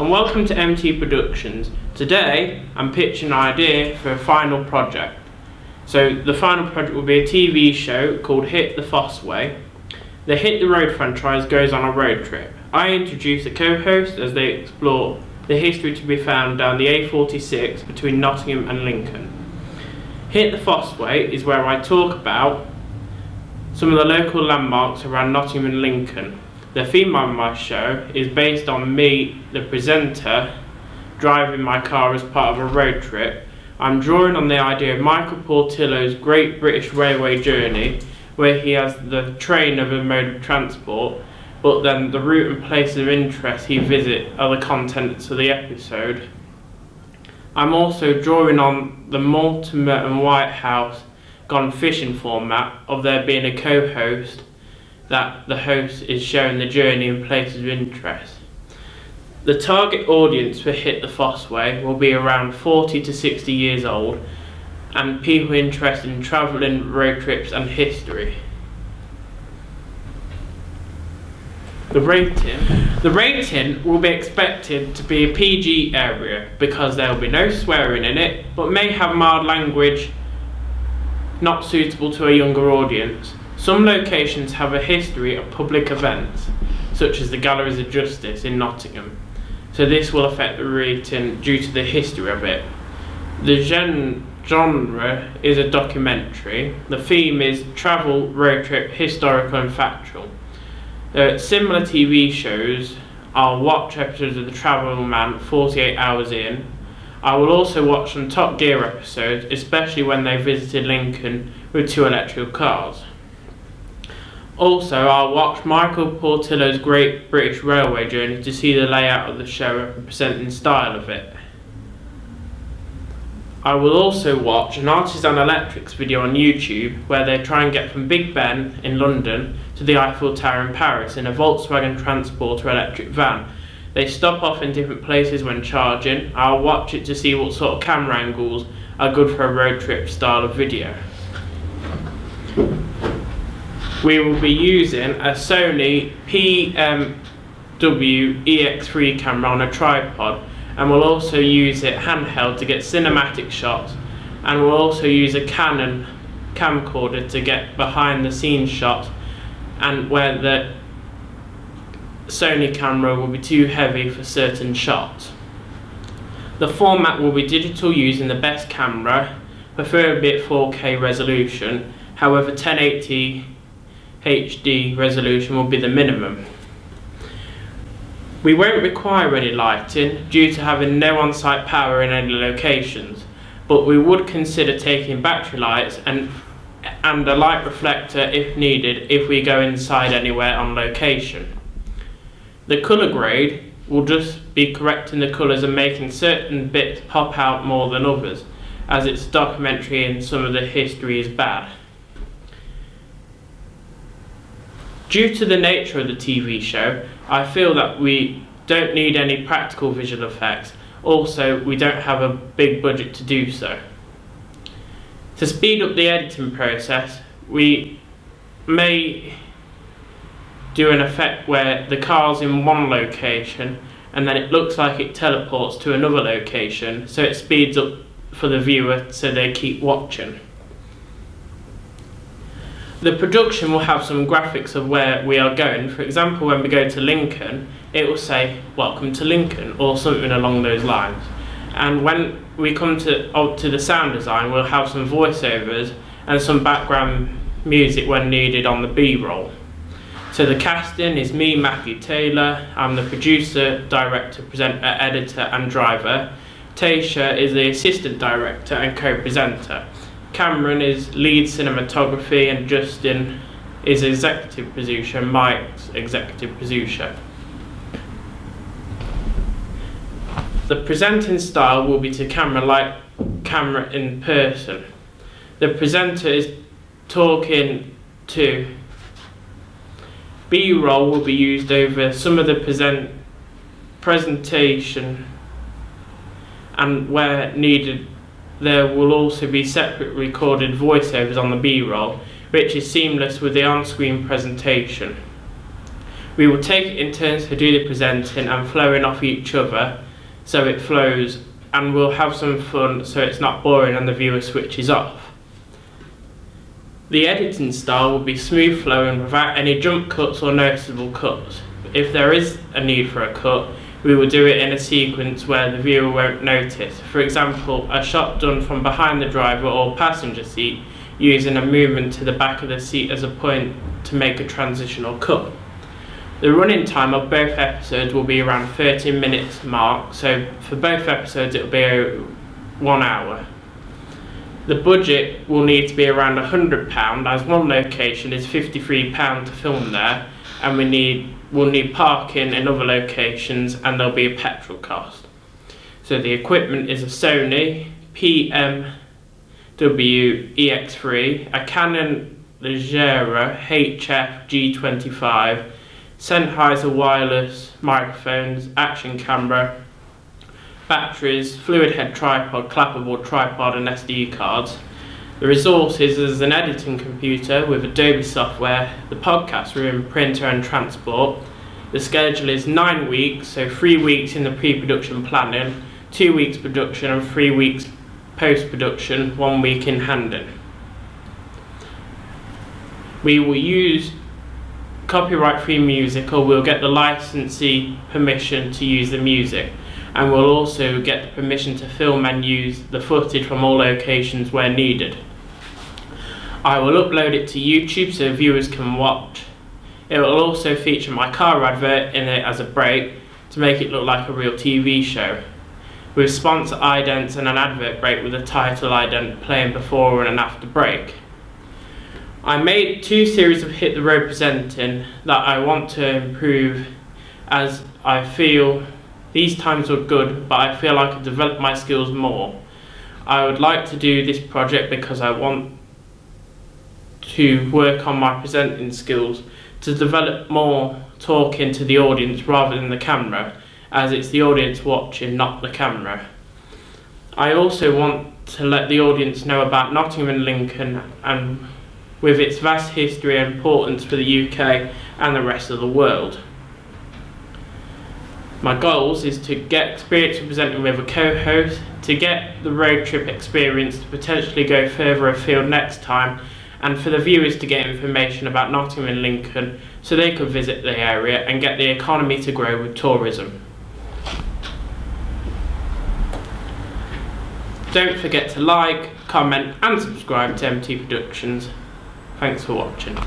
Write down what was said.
and welcome to MT Productions. Today I'm pitching an idea for a final project. So the final project will be a TV show called Hit the Fosseway. The Hit the Road franchise goes on a road trip. I introduce a co-host as they explore the history to be found down the A46 between Nottingham and Lincoln. Hit the Fosseway is where I talk about some of the local landmarks around Nottingham and Lincoln. The theme of my show is based on me, the presenter, driving my car as part of a road trip. I'm drawing on the idea of Michael Portillo's Great British Railway Journey, where he has the train of a mode of transport, but then the route and places of interest he visits are the contents of the episode. I'm also drawing on the Mortimer and Whitehouse Gone Fishing format of there being a co-host, that the host is showing the journey and places of interest. The target audience for Hit the Fosseway will be around 40 to 60 years old and people interested in travelling, road trips and history. The rating will be expected to be a PG area because there will be no swearing in it, but may have mild language not suitable to a younger audience. Some locations have a history of public events, such as the Galleries of Justice in Nottingham, so this will affect the rating due to the history of it. The genre is a documentary. The theme is travel, road trip, historical and factual. Similar TV shows, I'll watch episodes of The Travel Man 48 Hours In. I will also watch some Top Gear episodes, especially when they visited Lincoln with 2 electrical cars. Also, I'll watch Michael Portillo's Great British Railway Journey to see the layout of the show and presenting style of it. I will also watch an Artisan Electrics video on YouTube where they try and get from Big Ben in London to the Eiffel Tower in Paris in a Volkswagen Transporter electric van. They stop off in different places when charging. I'll watch it to see what sort of camera angles are good for a road trip style of video. We will be using a Sony PMW EX3 camera on a tripod, and we'll also use it handheld to get cinematic shots, and we'll also use a Canon camcorder to get behind the scenes shots, and where the Sony camera will be too heavy for certain shots. The format will be digital using the best camera, preferably at 4K resolution. However, 1080 HD resolution will be the minimum. We won't require any lighting due to having no on-site power in any locations, but we would consider taking battery lights and a light reflector if needed if we go inside anywhere on location. The colour grade will just be correcting the colours and making certain bits pop out more than others, as it's documentary and some of the history is bad. Due to the nature of the TV show, I feel that we don't need any practical visual effects. Also, we don't have a big budget to do so. To speed up the editing process, we may do an effect where the car's in one location and then it looks like it teleports to another location, so it speeds up for the viewer so they keep watching. The production will have some graphics of where we are going. For example, when we go to Lincoln, it will say, "Welcome to Lincoln," or something along those lines. And when we come to the sound design, we'll have some voiceovers and some background music when needed on the B-roll. So the casting is me, Matthew Taylor. I'm the producer, director, presenter, editor and driver. Taysha is the assistant director and co-presenter. Cameron is lead cinematography and Justin is executive producer and Mike's executive producer. The presenting style will be to camera like camera in person. The presenter is talking to. B-roll will be used over some of the presentation, and where needed there will also be separate recorded voiceovers on the B-roll, which is seamless with the on-screen presentation. We will take it in turns to do the presenting and flowing off each other so it flows, and we'll have some fun so it's not boring and the viewer switches off. The editing style will be smooth flowing without any jump cuts or noticeable cuts. If there is a need for a cut, we will do it in a sequence where the viewer won't notice. For example, a shot done from behind the driver or passenger seat using a movement to the back of the seat as a point to make a transitional cut. The running time of both episodes will be around 13 minutes mark, so for both episodes it will be 1 hour. The budget will need to be around £100 as one location is £53 to film there, and we'll need parking in other locations, and there'll be a petrol cost. So the equipment is a Sony PMW EX3, a Canon Legera HF G25, Sennheiser wireless microphones, action camera, batteries, fluid head tripod, clapperboard tripod and SD cards. The resources is an editing computer with Adobe software, the podcast room, printer and transport. The schedule is 9 weeks, so 3 weeks in the pre-production planning, 2 weeks production and 3 weeks post-production, 1 week in handing. We will use copyright-free music, or we'll get the licensee permission to use the music, and we'll also get the permission to film and use the footage from all locations where needed. I will upload it to YouTube so viewers can watch. It will also feature my car advert in it as a break to make it look like a real TV show, with sponsor idents and an advert break with a title ident playing before and after break. I made 2 series of Hit the Road presenting that I want to improve, as I feel these times were good, but I feel I could develop my skills more. I would like to do this project because I want to work on my presenting skills to develop more talking to the audience rather than the camera, as it's the audience watching, not the camera. I also want to let the audience know about Nottingham and Lincoln, and with its vast history and importance for the UK and the rest of the world. My goals is to get experience of presenting with a co-host, to get the road trip experience to potentially go further afield next time, and for the viewers to get information about Nottingham and Lincoln so they could visit the area and get the economy to grow with tourism. Don't forget to like, comment and subscribe to MT Productions. Thanks for watching.